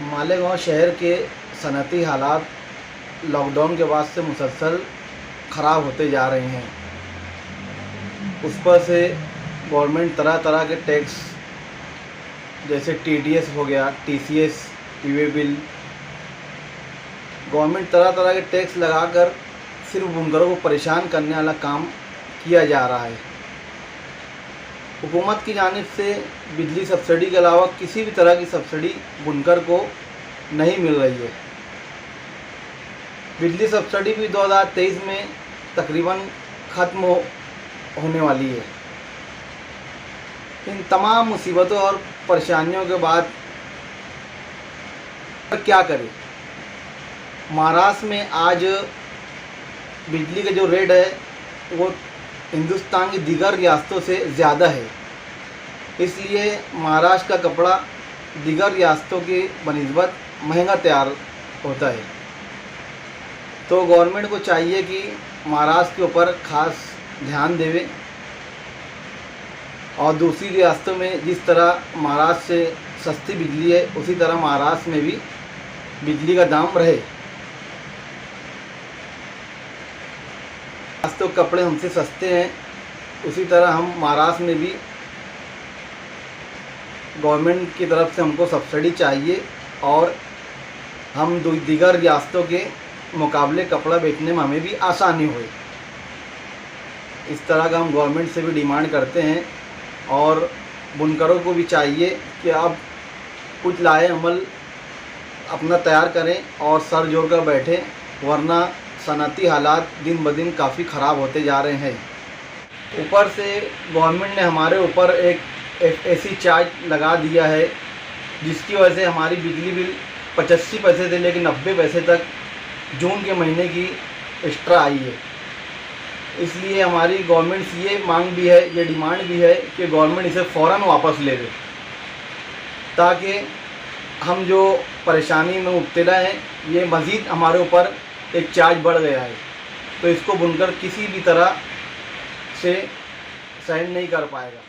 मालेगांव शहर के सनअती हालात लॉकडाउन के बाद से मुसलसल ख़राब होते जा रहे हैं। उस पर से गवर्नमेंट तरह तरह के टैक्स जैसे TDS हो गया, TCS, ई-वे बिल, गवर्नमेंट तरह तरह के टैक्स लगाकर सिर्फ बुनकरों को परेशान करने वाला काम किया जा रहा है। हुकूमत की जानिब से बिजली सब्सिडी के अलावा किसी भी तरह की सब्सिडी बुनकर को नहीं मिल रही है। बिजली सब्सिडी भी 2023 में तकरीबन ख़त्म होने वाली है। इन तमाम मुसीबतों और परेशानियों के बाद क्या करें? महाराष्ट्र में आज बिजली का जो रेट है वो हिंदुस्तान की दीगर रियासतों से ज़्यादा है। इसलिए महाराष्ट्र का कपड़ा दीगर रियासतों की बनिस्बत महंगा तैयार होता है। तो गवर्नमेंट को चाहिए कि महाराष्ट्र के ऊपर ख़ास ध्यान देवे और दूसरी रियासतों में जिस तरह महाराष्ट्र से सस्ती बिजली है उसी तरह महाराष्ट्र में भी बिजली का दाम रहे। आज तो कपड़े हमसे सस्ते हैं, उसी तरह हम महाराष्ट्र में भी गवर्नमेंट की तरफ से हमको सब्सिडी चाहिए और हम दीगर रियासतों के मुकाबले कपड़ा बेचने में हमें भी आसानी होए। इस तरह का हम गवर्नमेंट से भी डिमांड करते हैं और बुनकरों को भी चाहिए कि अब कुछ लाए अमल अपना तैयार करें और सर जोड़ कर बैठें, वरना सनअती हालात दिन ब दिन काफ़ी ख़राब होते जा रहे हैं। ऊपर से गवर्नमेंट ने हमारे ऊपर एक ऐसी चार्ज लगा दिया है जिसकी वजह से हमारी बिजली बिल 85 पैसे से लेकर 90 पैसे तक जून के महीने की एक्स्ट्रा आई है। इसलिए हमारी गवर्नमेंट से ये मांग भी है, ये डिमांड भी है कि गवर्नमेंट इसे फ़ौरन वापस ले ले, ताकि हम जो परेशानी में मुब्तला हैं ये मज़ीद हमारे ऊपर एक चार्ज बढ़ गया है, तो इसको बुनकर किसी भी तरह से सहन नहीं कर पाएगा।